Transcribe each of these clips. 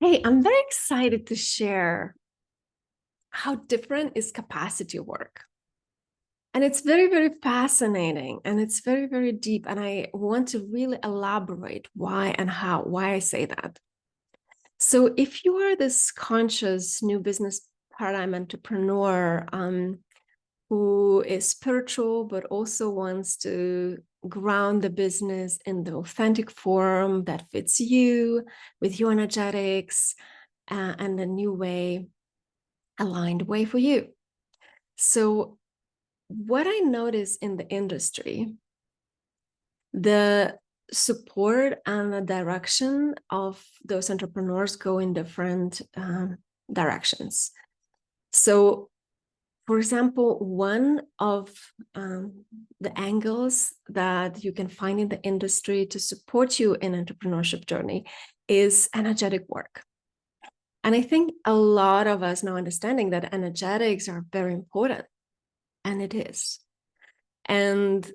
Hey, I'm very excited to share how different is capacity work. And it's very, very fascinating and it's very, very deep. And I want to really elaborate why and how, why I say that. So, if you are this conscious new business paradigm entrepreneur who is spiritual, but also wants to ground the business in the authentic form that fits you with your energetics and the new way, aligned way for you. So, what I notice in the industry, the support and the direction of those entrepreneurs go in different directions. So, for example, one of the angles that you can find in the industry to support you in entrepreneurship journey is energetic work. And I think a lot of us now understanding that energetics are very important, and it is. And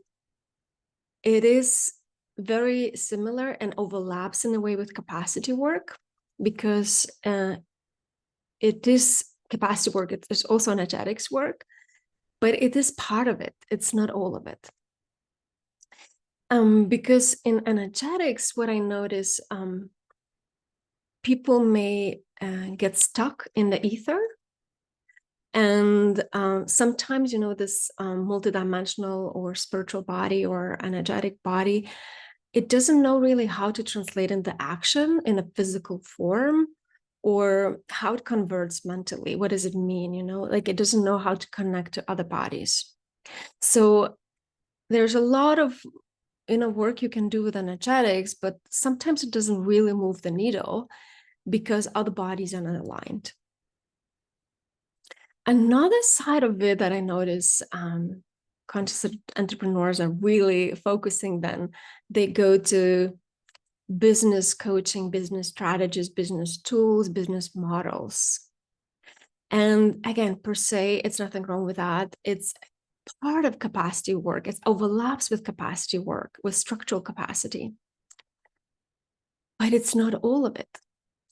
it is very similar and overlaps in a way with capacity work because it is capacity work. It's also energetics work, but it is part of it. It's not all of it. Because in energetics, what I notice, people may get stuck in the ether. And sometimes, this multidimensional or spiritual body or energetic body, it doesn't know really how to translate into action in a physical form or how it converts mentally. What does it mean? Like it doesn't know how to connect to other bodies. So there's a lot of work you can do with energetics, but sometimes it doesn't really move the needle because other bodies are not aligned. Another side of it that I notice conscious entrepreneurs are really focusing then, they go to business coaching, business strategies, business tools, business models. And again, per se, it's nothing wrong with that. It's part of capacity work. It overlaps with capacity work, with structural capacity. But it's not all of it.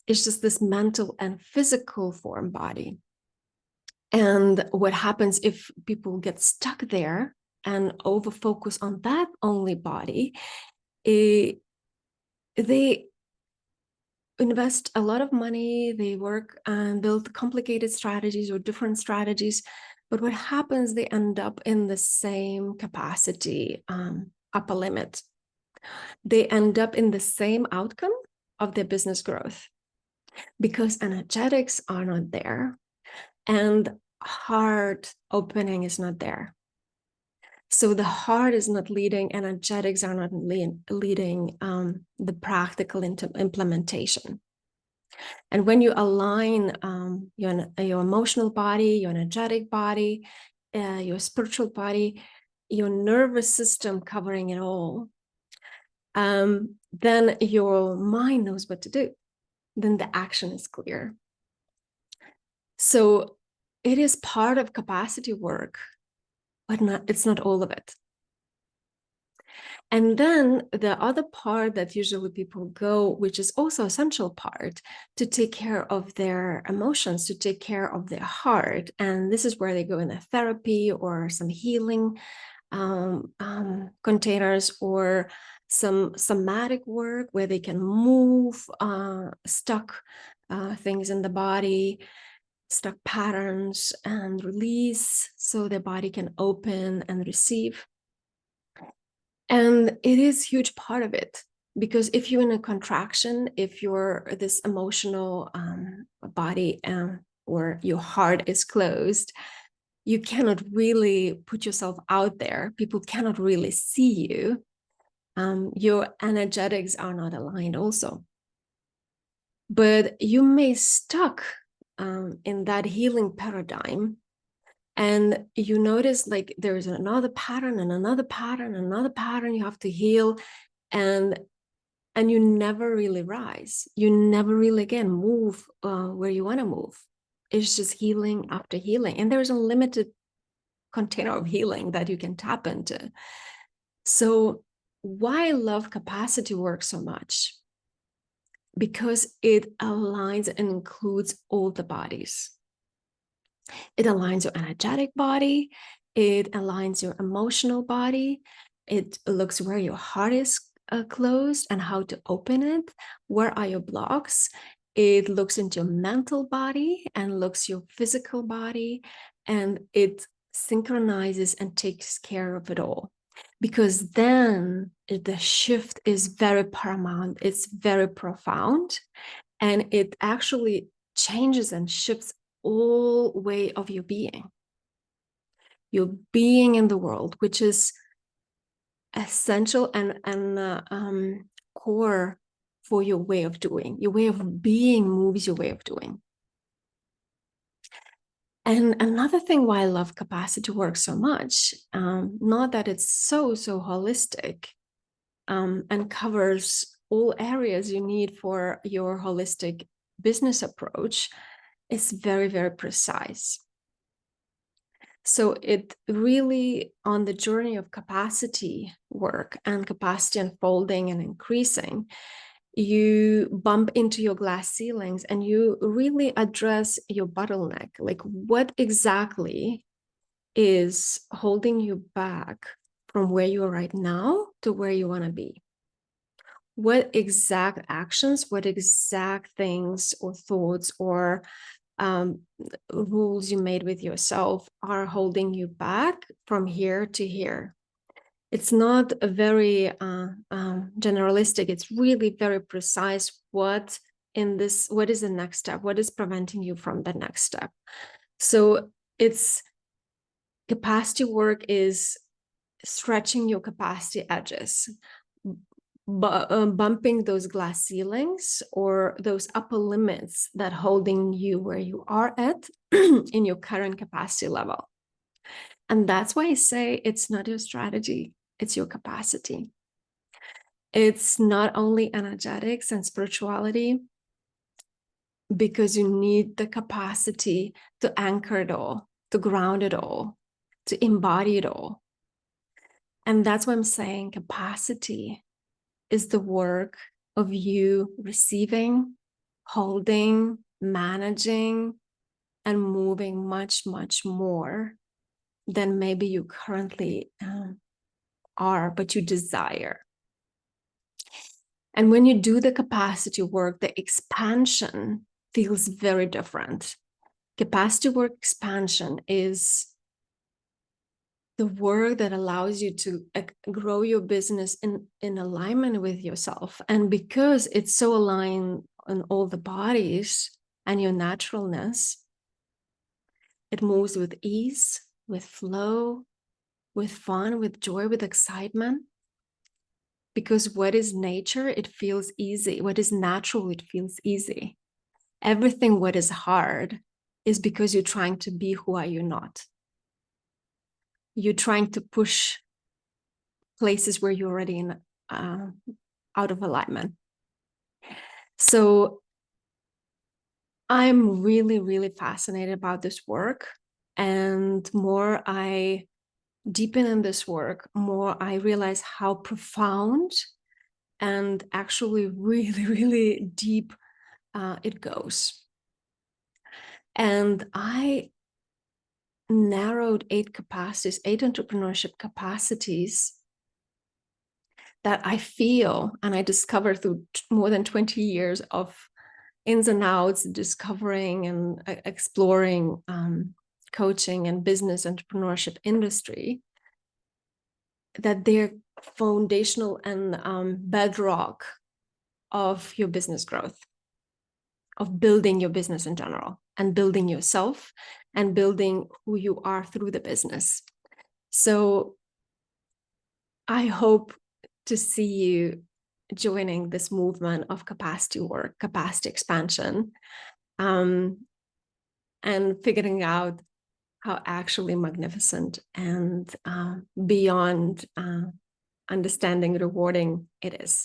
It's just this mental and physical form body. And what happens if people get stuck there and over focus on that only body, they invest a lot of money, they work and build complicated strategies or different strategies. But what happens, they end up in the same capacity upper limit. They end up in the same outcome of their business growth because energetics are not there and heart opening is not there. So the heart is not leading, energetics are not leading the practical implementation. And when you align your emotional body, your energetic body, your spiritual body, your nervous system covering it all, then your mind knows what to do. Then the action is clear. So it is part of capacity work, but it's not all of it. And then the other part that usually people go, which is also essential part, to take care of their emotions, to take care of their heart. And this is where they go in a therapy or some healing containers or some somatic work where they can move stuck things in the body, stuck patterns, and release so their body can open and receive. And it is a huge part of it because if you're in a contraction, if you're this emotional body or your heart is closed, you cannot really put yourself out there. People cannot really see you. Your energetics are not aligned also. But you may stuck in that healing paradigm, and you notice like there's another pattern and another pattern and another pattern you have to heal, and you never really rise. You never really again move where you want to move. It's just healing after healing, and there's a limited container of healing that you can tap into. So why I love capacity work so much, because it aligns and includes all the bodies. It aligns your energetic body, it aligns your emotional body, it looks where your heart is closed and how to open it, where are your blocks. It looks into your mental body and looks your physical body, and it synchronizes and takes care of it all. Because then the shift is very paramount, it's very profound, and it actually changes and shifts all way of your being in the world, which is essential and core for your way of doing. Your way of being moves your way of doing. And another thing why I love capacity work so much, not that it's so holistic, and covers all areas you need for your holistic business approach, is very, very precise. So it really, on the journey of capacity work and capacity unfolding and increasing, you bump into your glass ceilings and you really address your bottleneck. Like, what exactly is holding you back from where you are right now to where you want to be? What exact actions, what exact things or thoughts or rules you made with yourself are holding you back from here to here? It's not a very generalistic. It's really very precise. What is the next step? What is preventing you from the next step? So it's capacity work is stretching your capacity edges, bumping those glass ceilings or those upper limits that holding you where you are at in your current capacity level. And that's why I say it's not your strategy, it's your capacity. It's not only energetics and spirituality, because you need the capacity to anchor it all, to ground it all, to embody it all. And that's why I'm saying capacity is the work of you receiving, holding, managing, and moving much, much more than maybe you currently are, but you desire. And when you do the capacity work, the expansion feels very different. Capacity work expansion is the work that allows you to grow your business in alignment with yourself. And because it's so aligned on all the bodies and your naturalness, it moves with ease, with flow, with fun, with joy, with excitement. Because what is nature, it feels easy. What is natural, it feels easy. Everything what is hard is because you're trying to be who are you not. You're trying to push places where you're already in out of alignment. So I'm really, really fascinated about this work. And more I deepen in this work, more I realize how profound and actually really, really deep it goes. And I narrowed 8 entrepreneurship capacities that I feel and I discovered through more than 20 years of ins and outs, discovering and exploring coaching and business entrepreneurship industry, that they're foundational and bedrock of your business growth, of building your business in general, and building yourself and building who you are through the business. So I hope to see you joining this movement of capacity work, capacity expansion, and figuring out how actually magnificent and beyond understanding rewarding it is.